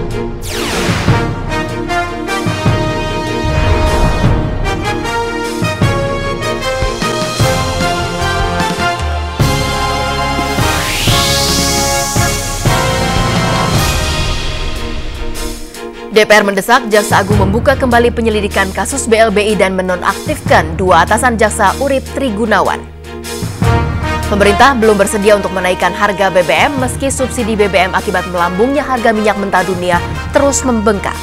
DPR mendesak Jaksa Agung membuka kembali penyelidikan kasus BLBI dan menonaktifkan 2 atasan jaksa Urip Trigunawan. Pemerintah belum bersedia untuk menaikkan harga BBM meski subsidi BBM akibat melambungnya harga minyak mentah dunia terus membengkak.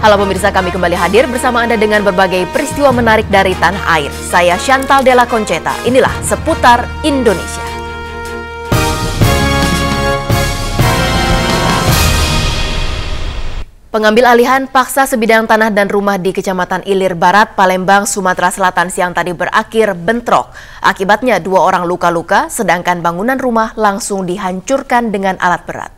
Halo pemirsa, kami kembali hadir bersama Anda dengan berbagai peristiwa menarik dari tanah air. Saya Chantal Della Conceta, inilah Seputar Indonesia. Pengambil alihan paksa sebidang tanah dan rumah di Kecamatan Ilir Barat, Palembang, Sumatera Selatan siang tadi berakhir bentrok. Akibatnya 2 orang luka-luka, sedangkan bangunan rumah langsung dihancurkan dengan alat berat.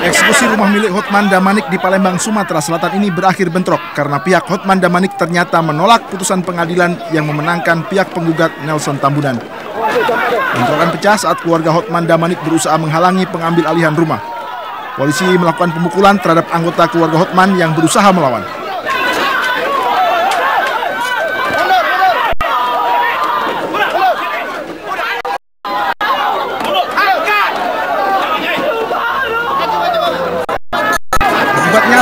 Eksekusi rumah milik Hotman Damanik di Palembang, Sumatera Selatan ini berakhir bentrok karena pihak Hotman Damanik ternyata menolak putusan pengadilan yang memenangkan pihak penggugat Nelson Tambunan. Bentrokan pecah saat keluarga Hotman Damanik berusaha menghalangi pengambil alihan rumah. Polisi melakukan pemukulan terhadap anggota keluarga Hotman yang berusaha melawan. Akibatnya,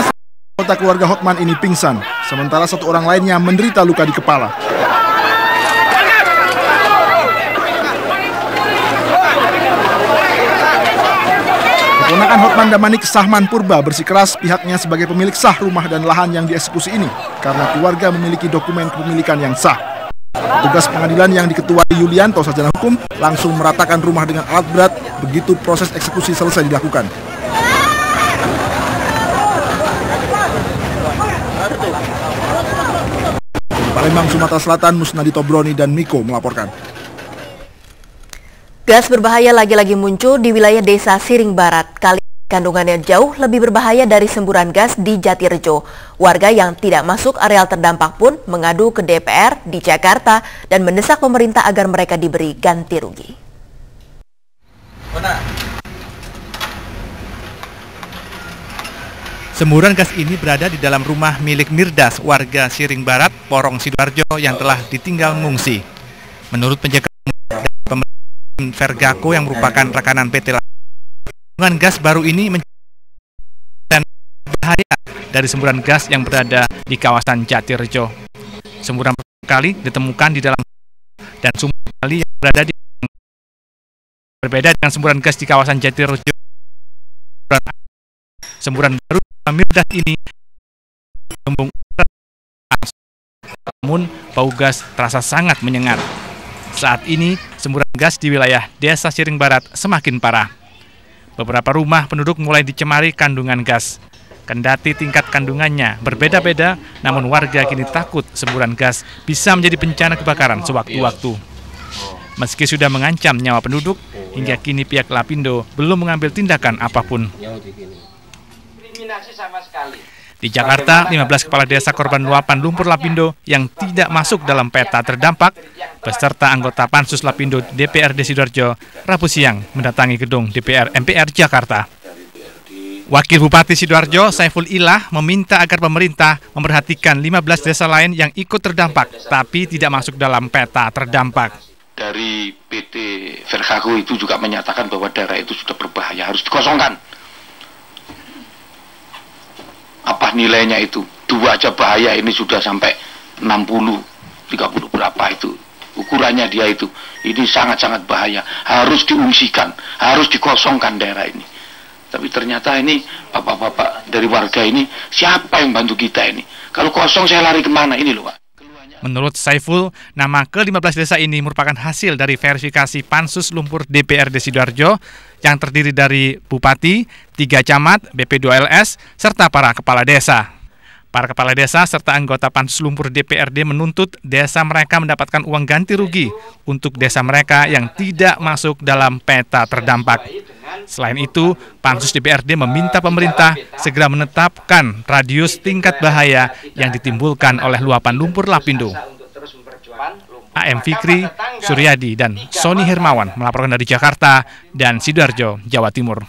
anggota keluarga Hotman ini pingsan, sementara 1 orang lainnya menderita luka di kepala. Keponakan Hotman Damanik, Sahman Purba, bersikeras pihaknya sebagai pemilik sah rumah dan lahan yang dieksekusi ini karena keluarga memiliki dokumen kepemilikan yang sah. Petugas pengadilan yang diketuai Yulianto, sarjana hukum, langsung meratakan rumah dengan alat berat begitu proses eksekusi selesai dilakukan. Palembang, Sumatera Selatan, Musnadi Tobroni dan Miko melaporkan. Gas berbahaya lagi-lagi muncul di wilayah Desa Siring Barat. Kali ini kandungannya jauh lebih berbahaya dari semburan gas di Jatirejo. Warga yang tidak masuk areal terdampak pun mengadu ke DPR di Jakarta dan mendesak pemerintah agar mereka diberi ganti rugi. Semburan gas ini berada di dalam rumah milik Mirdas, warga Siring Barat, Porong Sidoarjo yang telah ditinggal mengungsi. Menurut penjaga pemerintah Vergaco yang merupakan rekanan PT kandungan gas baru ini dan bahaya dari semburan gas yang berada di kawasan Jatirejo. Semburan pertama kali ditemukan di dalam dan sumber kali yang berada di berbeda dengan semburan gas di kawasan Jatirejo. Semburan baru Mirdas ini gembung, namun bau gas terasa sangat menyengat. Saat ini, semburan gas di wilayah Desa Siring Barat semakin parah. Beberapa rumah penduduk mulai dicemari kandungan gas. Kendati tingkat kandungannya berbeda-beda, namun warga kini takut semburan gas bisa menjadi bencana kebakaran sewaktu-waktu. Meski sudah mengancam nyawa penduduk, hingga kini pihak Lapindo belum mengambil tindakan apapun. Di Jakarta, 15 kepala desa korban luapan lumpur Lapindo yang tidak masuk dalam peta terdampak beserta anggota Pansus Lapindo DPRD Sidoarjo Rabu siang mendatangi gedung DPR MPR Jakarta. Wakil Bupati Sidoarjo Saiful Ilah meminta agar pemerintah memperhatikan 15 desa lain yang ikut terdampak tapi tidak masuk dalam peta terdampak. Dari PT Vergaco itu juga menyatakan bahwa daerah itu sudah berbahaya, harus dikosongkan. Apa nilainya itu? 2 aja bahaya, ini sudah sampai 60, 30 berapa itu. Ukurannya dia itu. Ini sangat-sangat bahaya. Harus diungsikan, harus dikosongkan daerah ini. Tapi ternyata ini bapak-bapak dari warga ini, siapa yang bantu kita ini? Kalau kosong saya lari kemana ini loh Pak? Menurut Saiful, nama ke-15 desa ini merupakan hasil dari verifikasi Pansus Lumpur DPRD Sidoarjo yang terdiri dari Bupati, 3 camat, BP2LS, serta para kepala desa. Para kepala desa serta anggota Pansus Lumpur DPRD menuntut desa mereka mendapatkan uang ganti rugi untuk desa mereka yang tidak masuk dalam peta terdampak. Selain itu, Pansus DPRD meminta pemerintah segera menetapkan radius tingkat bahaya yang ditimbulkan oleh luapan lumpur Lapindo. AM Fikri, Suryadi, dan Sony Hermawan melaporkan dari Jakarta dan Sidoarjo, Jawa Timur.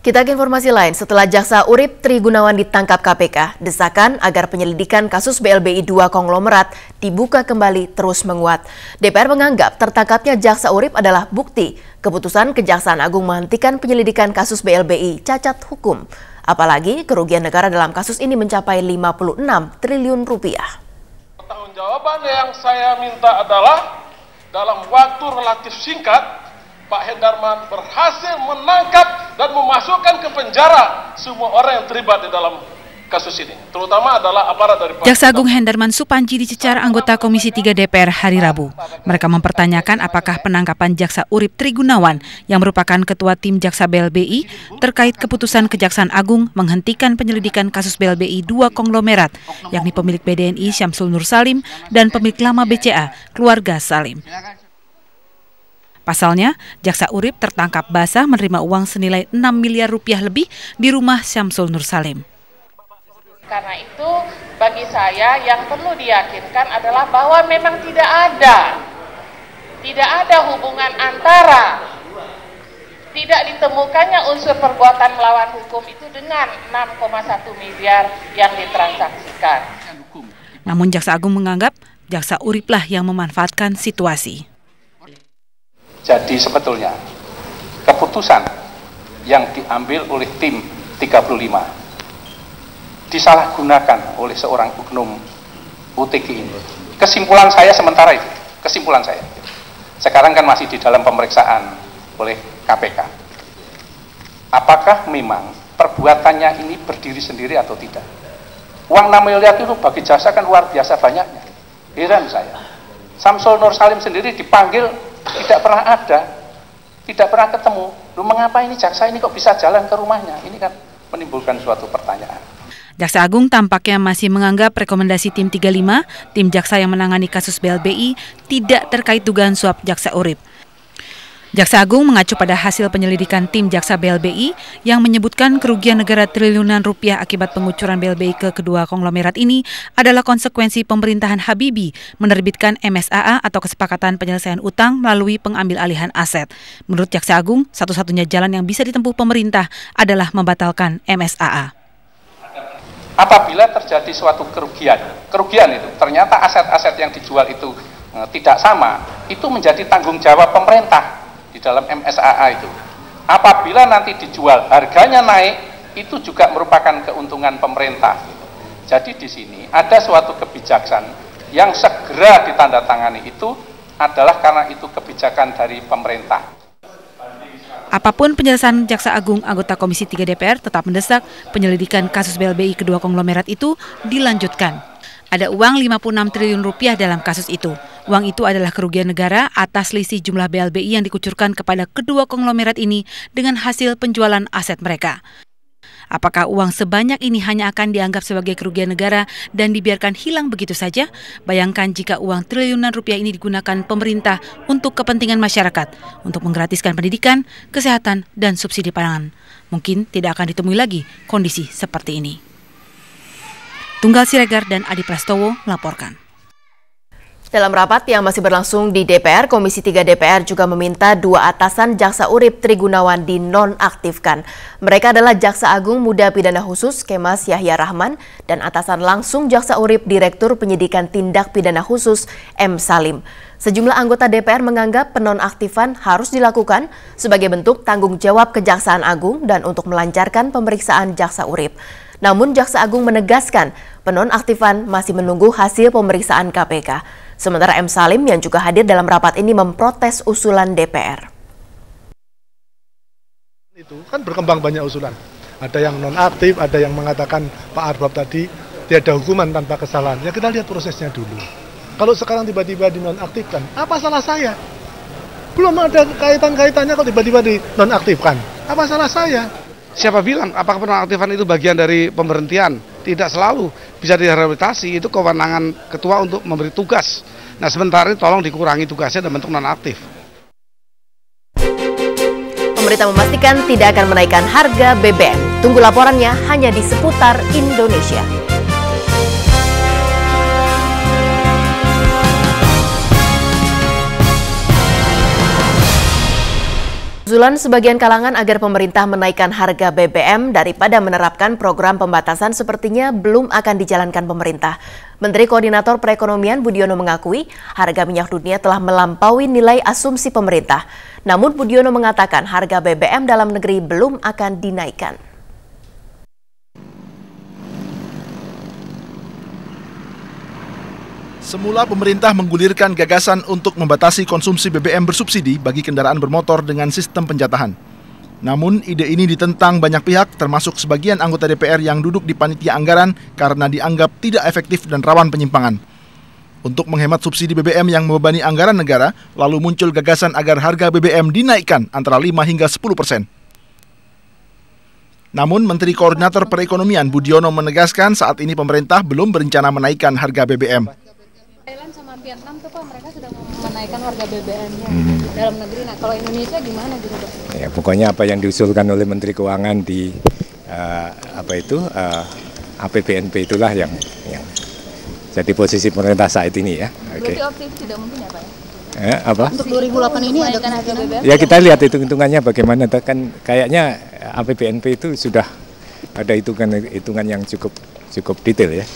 Kita ke informasi lain. Setelah Jaksa Urip Tri Gunawan ditangkap KPK, desakan agar penyelidikan kasus BLBI 2 konglomerat dibuka kembali terus menguat. DPR menganggap tertangkapnya Jaksa Urip adalah bukti keputusan Kejaksaan Agung menghentikan penyelidikan kasus BLBI cacat hukum. Apalagi kerugian negara dalam kasus ini mencapai 56 triliun rupiah. Pertanggungjawaban yang saya minta adalah dalam waktu relatif singkat Pak Hendarman berhasil menangkap dan memasukkan ke penjara semua orang yang terlibat di dalam kasus ini, terutama adalah aparat dari Jaksa Agung Hendarman Supanji dicecar anggota Komisi 3 DPR hari Rabu. Mereka mempertanyakan apakah penangkapan Jaksa Urip Tri Gunawan yang merupakan ketua tim Jaksa BLBI terkait keputusan Kejaksaan Agung menghentikan penyelidikan kasus BLBI 2 konglomerat, yakni pemilik BDNI Syamsul Nur Salim dan pemilik lama BCA keluarga Salim. Pasalnya, Jaksa Urip tertangkap basah menerima uang senilai 6 miliar rupiah lebih di rumah Syamsul Nur Salim. Karena itu, bagi saya yang perlu diyakinkan adalah bahwa memang tidak ada hubungan antara tidak ditemukannya unsur perbuatan melawan hukum itu dengan 6,1 miliar yang ditransaksikan. Namun Jaksa Agung menganggap Jaksa Uriplah yang memanfaatkan situasi. Jadi sebetulnya keputusan yang diambil oleh tim 35 disalahgunakan oleh seorang oknum UTG ini. Kesimpulan saya sementara itu, kesimpulan saya. Sekarang kan masih di dalam pemeriksaan oleh KPK. Apakah memang perbuatannya ini berdiri sendiri atau tidak? Uang 6 miliar itu bagi jaksa kan luar biasa banyaknya. Heran saya. Syamsul Nur Salim sendiri dipanggil tidak pernah ada, tidak pernah ketemu. Lu mengapa ini jaksa ini kok bisa jalan ke rumahnya? Ini kan menimbulkan suatu pertanyaan. Jaksa Agung tampaknya masih menganggap rekomendasi tim 35, tim jaksa yang menangani kasus BLBI, tidak terkait dugaan suap Jaksa Urip. Jaksa Agung mengacu pada hasil penyelidikan tim Jaksa BLBI yang menyebutkan kerugian negara triliunan rupiah akibat pengucuran BLBI ke kedua konglomerat ini adalah konsekuensi pemerintahan Habibie menerbitkan MSAA atau Kesepakatan Penyelesaian Utang melalui pengambil alihan aset. Menurut Jaksa Agung, satu-satunya jalan yang bisa ditempuh pemerintah adalah membatalkan MSAA. Apabila terjadi suatu kerugian itu ternyata aset-aset yang dijual itu tidak sama, itu menjadi tanggung jawab pemerintah di dalam MSAA itu. Apabila nanti dijual harganya naik, itu juga merupakan keuntungan pemerintah. Jadi di sini ada suatu kebijakan yang segera ditandatangani itu adalah karena itu kebijakan dari pemerintah. Apapun penjelasan Jaksa Agung, anggota Komisi 3 DPR tetap mendesak penyelidikan kasus BLBI kedua konglomerat itu dilanjutkan. Ada uang 56 triliun rupiah dalam kasus itu. Uang itu adalah kerugian negara atas selisih jumlah BLBI yang dikucurkan kepada kedua konglomerat ini dengan hasil penjualan aset mereka. Apakah uang sebanyak ini hanya akan dianggap sebagai kerugian negara dan dibiarkan hilang begitu saja? Bayangkan jika uang triliunan rupiah ini digunakan pemerintah untuk kepentingan masyarakat, untuk menggratiskan pendidikan, kesehatan, dan subsidi pangan. Mungkin tidak akan ditemui lagi kondisi seperti ini. Tunggal Siregar dan Adi Prastowo melaporkan. Dalam rapat yang masih berlangsung di DPR, Komisi 3 DPR juga meminta dua atasan Jaksa Urip Tri Gunawan dinonaktifkan. Mereka adalah Jaksa Agung Muda Pidana Khusus Kemas Yahya Rahman dan atasan langsung Jaksa Urip Direktur Penyidikan Tindak Pidana Khusus M. Salim. Sejumlah anggota DPR menganggap penonaktifan harus dilakukan sebagai bentuk tanggung jawab Kejaksaan Agung dan untuk melancarkan pemeriksaan Jaksa Urip. Namun Jaksa Agung menegaskan penonaktifan masih menunggu hasil pemeriksaan KPK. Sementara M. Salim yang juga hadir dalam rapat ini memprotes usulan DPR. Itu kan berkembang banyak usulan. Ada yang nonaktif, ada yang mengatakan Pak Arbab tadi tiada hukuman tanpa kesalahan. Ya kita lihat prosesnya dulu. Kalau sekarang tiba-tiba dinonaktifkan, apa salah saya? Belum ada kaitan-kaitannya kok tiba-tiba dinonaktifkan. Apa salah saya? Siapa bilang apakah penonaktifan itu bagian dari pemberhentian? tidak selalu bisa direhabilitasi, itu kewenangan ketua untuk memberi tugas. Nah sementara itu tolong dikurangi tugasnya dan bentuk nonaktif. Pemerintah memastikan tidak akan menaikkan harga BBM. Tunggu laporannya hanya di Seputar Indonesia. Usulan sebagian kalangan agar pemerintah menaikkan harga BBM daripada menerapkan program pembatasan sepertinya belum akan dijalankan pemerintah. Menteri Koordinator Perekonomian Budiono mengakui harga minyak dunia telah melampaui nilai asumsi pemerintah. Namun Budiono mengatakan harga BBM dalam negeri belum akan dinaikkan. Semula pemerintah menggulirkan gagasan untuk membatasi konsumsi BBM bersubsidi bagi kendaraan bermotor dengan sistem penjatahan. Namun ide ini ditentang banyak pihak termasuk sebagian anggota DPR yang duduk di panitia anggaran karena dianggap tidak efektif dan rawan penyimpangan. Untuk menghemat subsidi BBM yang membebani anggaran negara, lalu muncul gagasan agar harga BBM dinaikkan antara 5 hingga 10%. Namun Menteri Koordinator Perekonomian Budiono menegaskan saat ini pemerintah belum berencana menaikkan harga BBM. Thailand sama Vietnam tuh Pak, mereka sudah menaikkan harga BBM-nya dalam negeri. Nah kalau Indonesia gimana gitu Pak? Ya, pokoknya apa yang diusulkan oleh Menteri Keuangan di APBNP itulah yang jadi posisi pemerintah saat ini ya. Berarti optimis tidak mungkin ya Pak? Apa? Untuk 2008 ini ada harga BBM? Ya kita lihat hitung-hitungannya bagaimana, kan kayaknya APBNP itu sudah ada hitungan yang cukup detail ya.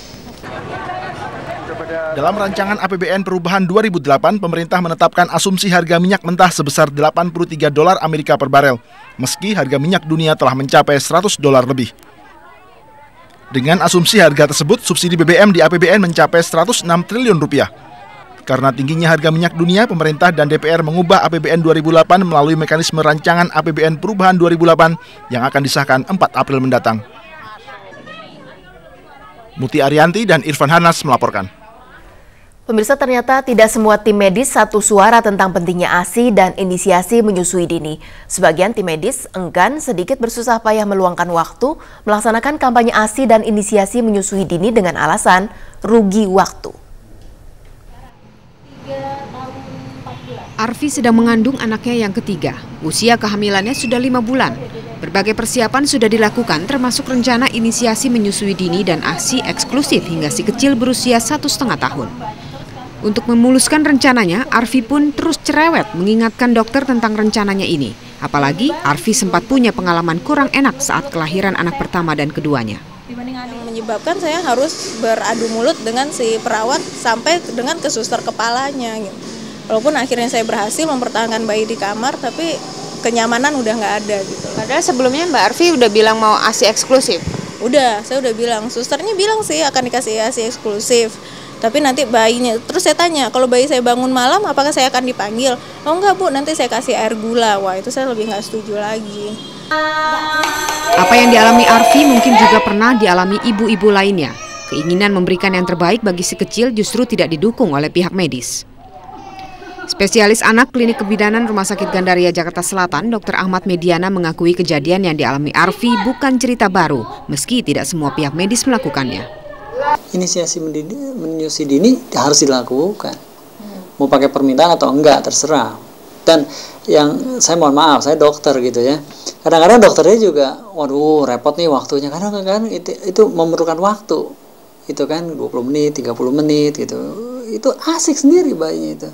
Dalam rancangan APBN perubahan 2008, pemerintah menetapkan asumsi harga minyak mentah sebesar $83 Amerika per barel, meski harga minyak dunia telah mencapai $100 lebih. Dengan asumsi harga tersebut, subsidi BBM di APBN mencapai 106 triliun rupiah. Karena tingginya harga minyak dunia, pemerintah dan DPR mengubah APBN 2008 melalui mekanisme rancangan APBN perubahan 2008 yang akan disahkan 4 April mendatang. Muti Arianti dan Irfan Hanas melaporkan. Pemirsa, ternyata tidak semua tim medis satu suara tentang pentingnya ASI dan inisiasi menyusui dini. Sebagian tim medis enggan sedikit bersusah payah meluangkan waktu melaksanakan kampanye ASI dan inisiasi menyusui dini dengan alasan rugi waktu. Arfi sedang mengandung anaknya yang ketiga. Usia kehamilannya sudah 5 bulan. Berbagai persiapan sudah dilakukan termasuk rencana inisiasi menyusui dini dan ASI eksklusif hingga si kecil berusia 1,5 tahun. Untuk memuluskan rencananya, Arfi pun terus cerewet mengingatkan dokter tentang rencananya ini. Apalagi Arfi sempat punya pengalaman kurang enak saat kelahiran anak pertama dan keduanya. Yang menyebabkan saya harus beradu mulut dengan si perawat sampai dengan ke suster kepalanya. Gitu. Walaupun akhirnya saya berhasil mempertahankan bayi di kamar, tapi kenyamanan udah nggak ada. Gitu. Padahal sebelumnya Mbak Arfi udah bilang mau ASI eksklusif. Saya udah bilang, susternya bilang sih akan dikasih ASI eksklusif. Tapi nanti bayinya, terus saya tanya, kalau bayi saya bangun malam, apakah saya akan dipanggil? Oh enggak Bu, nanti saya kasih air gula. Wah itu saya lebih nggak setuju lagi. Apa yang dialami Arfi mungkin juga pernah dialami ibu-ibu lainnya. Keinginan memberikan yang terbaik bagi si kecil justru tidak didukung oleh pihak medis. Spesialis anak Klinik Kebidanan Rumah Sakit Gandaria Jakarta Selatan, Dr. Ahmad Mediana mengakui kejadian yang dialami Arfi bukan cerita baru, meski tidak semua pihak medis melakukannya. Inisiasi menyusui dini harus dilakukan, mau pakai permintaan atau enggak terserah. Dan yang saya mohon maaf, saya dokter gitu ya. Kadang-kadang dokternya juga, waduh repot nih waktunya. Kadang-kadang itu memerlukan waktu, itu kan 20 menit, 30 menit gitu. Itu asik sendiri bayinya itu.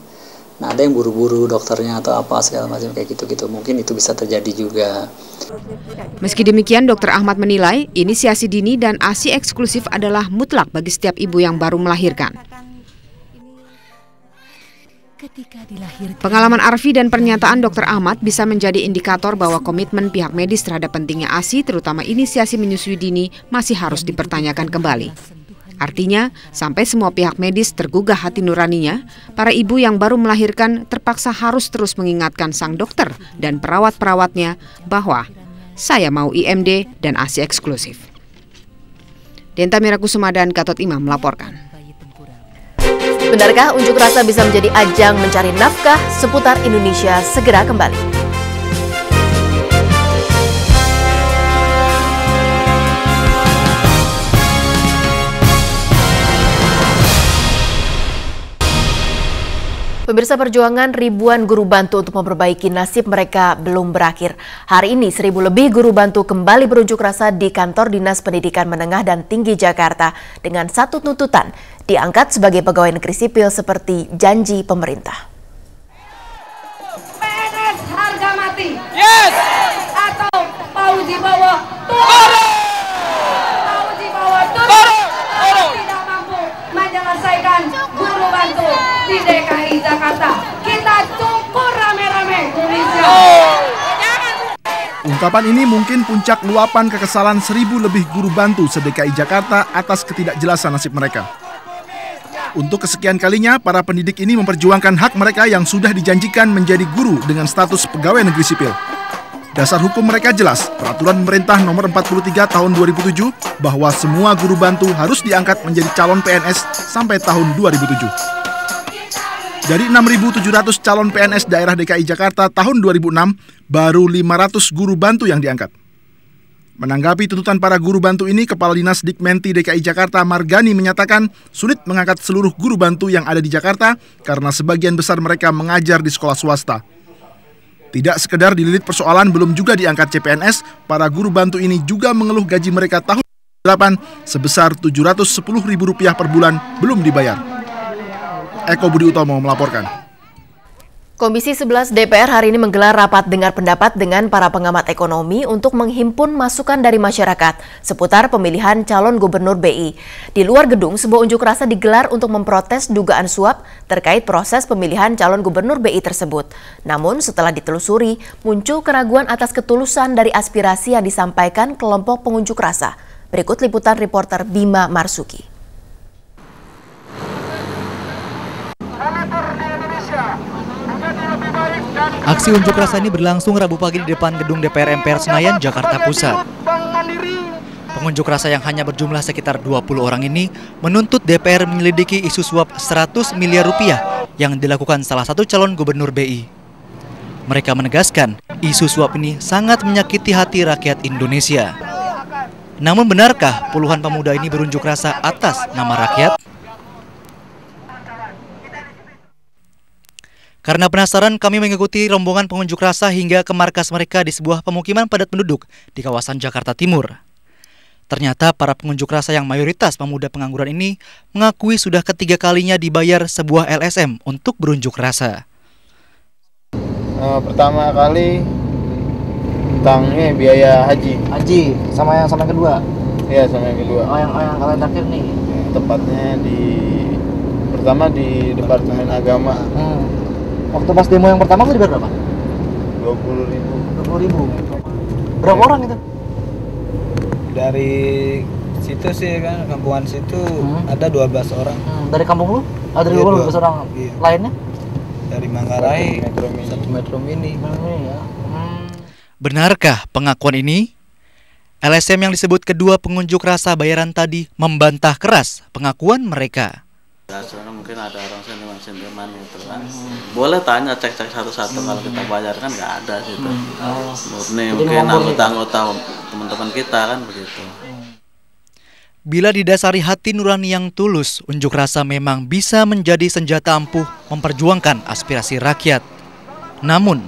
Nah ada yang buru-buru dokternya atau apa segala macam kayak gitu-gitu. Mungkin itu bisa terjadi juga. Meski demikian, Dr. Ahmad menilai inisiasi dini dan ASI eksklusif adalah mutlak bagi setiap ibu yang baru melahirkan. Pengalaman Arfi dan pernyataan Dr. Ahmad bisa menjadi indikator bahwa komitmen pihak medis terhadap pentingnya ASI, terutama inisiasi menyusui dini, masih harus dipertanyakan kembali. Artinya, sampai semua pihak medis tergugah hati nuraninya, para ibu yang baru melahirkan terpaksa harus terus mengingatkan sang dokter dan perawat-perawatnya bahwa saya mau IMD dan ASI eksklusif. Denta Mirakusuma dan Gatot Imam melaporkan. Benarkah unjuk rasa bisa menjadi ajang mencari nafkah? Seputar Indonesia segera kembali. Pemirsa, perjuangan ribuan guru bantu untuk memperbaiki nasib mereka belum berakhir. Hari ini 1.000 lebih guru bantu kembali berunjuk rasa di kantor Dinas Pendidikan Menengah dan Tinggi Jakarta dengan satu tuntutan, diangkat sebagai pegawai negeri sipil seperti janji pemerintah. PNS harga mati. Yes. Atau mau di bawah turun. Mau di bawah turun. Tidak mampu menyelesaikan guru bantu di DKI Jakarta. Kita cukur rame-rame Indonesia. Ungkapan ini mungkin puncak luapan kekesalan 1.000 lebih guru bantu se-DKI Jakarta atas ketidakjelasan nasib mereka. Untuk kesekian kalinya, para pendidik ini memperjuangkan hak mereka yang sudah dijanjikan menjadi guru dengan status pegawai negeri sipil. Dasar hukum mereka jelas, Peraturan Pemerintah Nomor 43 Tahun 2007 bahwa semua guru bantu harus diangkat menjadi calon PNS sampai tahun 2007. Dari 6.700 calon PNS daerah DKI Jakarta tahun 2006, baru 500 guru bantu yang diangkat. Menanggapi tuntutan para guru bantu ini, Kepala Dinas Dikmenti DKI Jakarta Margani menyatakan sulit mengangkat seluruh guru bantu yang ada di Jakarta karena sebagian besar mereka mengajar di sekolah swasta. Tidak sekedar dililit persoalan belum juga diangkat CPNS, para guru bantu ini juga mengeluh gaji mereka tahun 2008 sebesar Rp710.000 per bulan belum dibayar. Eko Budi Utomo melaporkan. Komisi 11 DPR hari ini menggelar rapat dengar pendapat dengan para pengamat ekonomi untuk menghimpun masukan dari masyarakat seputar pemilihan calon gubernur BI. Di luar gedung, sebuah unjuk rasa digelar untuk memprotes dugaan suap terkait proses pemilihan calon gubernur BI tersebut. Namun setelah ditelusuri, muncul keraguan atas ketulusan dari aspirasi yang disampaikan kelompok pengunjuk rasa. Berikut liputan reporter Bima Marsuki. Aksi unjuk rasa ini berlangsung Rabu pagi di depan gedung DPR MPR Senayan, Jakarta Pusat. Pengunjuk rasa yang hanya berjumlah sekitar 20 orang ini menuntut DPR menyelidiki isu suap 100 miliar rupiah yang dilakukan salah satu calon gubernur BI. Mereka menegaskan isu suap ini sangat menyakiti hati rakyat Indonesia. Namun benarkah puluhan pemuda ini berunjuk rasa atas nama rakyat? Karena penasaran, kami mengikuti rombongan pengunjuk rasa hingga ke markas mereka di sebuah pemukiman padat penduduk di kawasan Jakarta Timur. Ternyata para pengunjuk rasa yang mayoritas pemuda pengangguran ini mengakui sudah ketiga kalinya dibayar sebuah LSM untuk berunjuk rasa. Pertama kali tentang biaya haji. Haji sama yang kedua. Iya, sama yang kedua. Oh, yang kalian terakhir nih. Tepatnya pertama di Departemen Agama. Waktu pas demo yang pertama lu dibayar berapa? 20.000. Berapa orang itu? Dari situ sih kan, kampungan situ ada 12 orang. Dari kampung lu? Ada 12 orang. Iya. Lainnya? Dari Manggarai, satu Metro Mini. Benarkah pengakuan ini? LSM yang disebut kedua pengunjuk rasa bayaran tadi membantah keras pengakuan mereka. Soalnya mungkin ada orang sentimen gitu kan. Boleh tanya, cek satu-satu, kalau kita bayar kan nggak ada situ. Murni mungkin anggota-anggota teman-teman kita kan begitu. Bila didasari hati nurani yang tulus, unjuk rasa memang bisa menjadi senjata ampuh memperjuangkan aspirasi rakyat. Namun,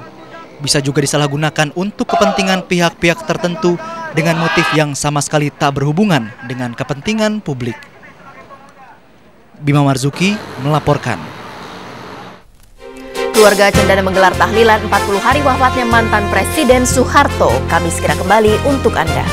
bisa juga disalahgunakan untuk kepentingan pihak-pihak tertentu dengan motif yang sama sekali tak berhubungan dengan kepentingan publik. Bima Marzuki melaporkan. Keluarga Cendana menggelar tahlilan 40 hari wafatnya mantan Presiden Soeharto. Kami segera kembali untuk Anda.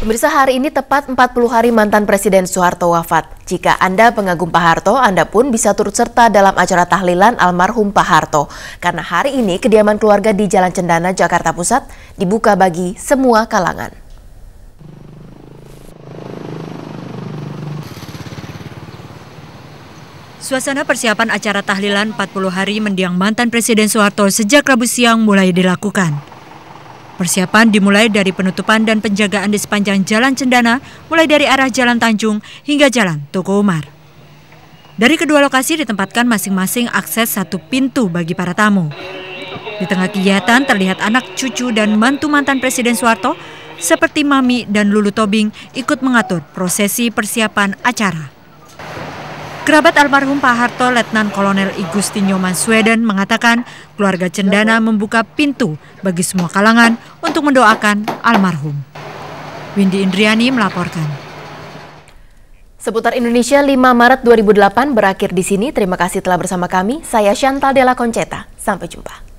Pemirsa, hari ini tepat 40 hari mantan Presiden Soeharto wafat. Jika Anda pengagum Pak Harto, Anda pun bisa turut serta dalam acara tahlilan almarhum Pak Harto. Karena hari ini kediaman keluarga di Jalan Cendana, Jakarta Pusat dibuka bagi semua kalangan. Suasana persiapan acara tahlilan 40 hari mendiang mantan Presiden Soeharto sejak Rabu siang mulai dilakukan. Persiapan dimulai dari penutupan dan penjagaan di sepanjang Jalan Cendana, mulai dari arah Jalan Tanjung hingga Jalan Tugu Umar. Dari kedua lokasi ditempatkan masing-masing akses satu pintu bagi para tamu. Di tengah kegiatan terlihat anak, cucu, dan mantu mantan Presiden Soeharto seperti Mami dan Lulu Tobing ikut mengatur prosesi persiapan acara. Kerabat almarhum Pak Harto, Letnan Kolonel Igustinho Manswedan mengatakan keluarga Cendana membuka pintu bagi semua kalangan untuk mendoakan almarhum. Windy Indriani melaporkan. Seputar Indonesia 5 Maret 2008 berakhir di sini. Terima kasih telah bersama kami. Saya Chantal Della Conceta. Sampai jumpa.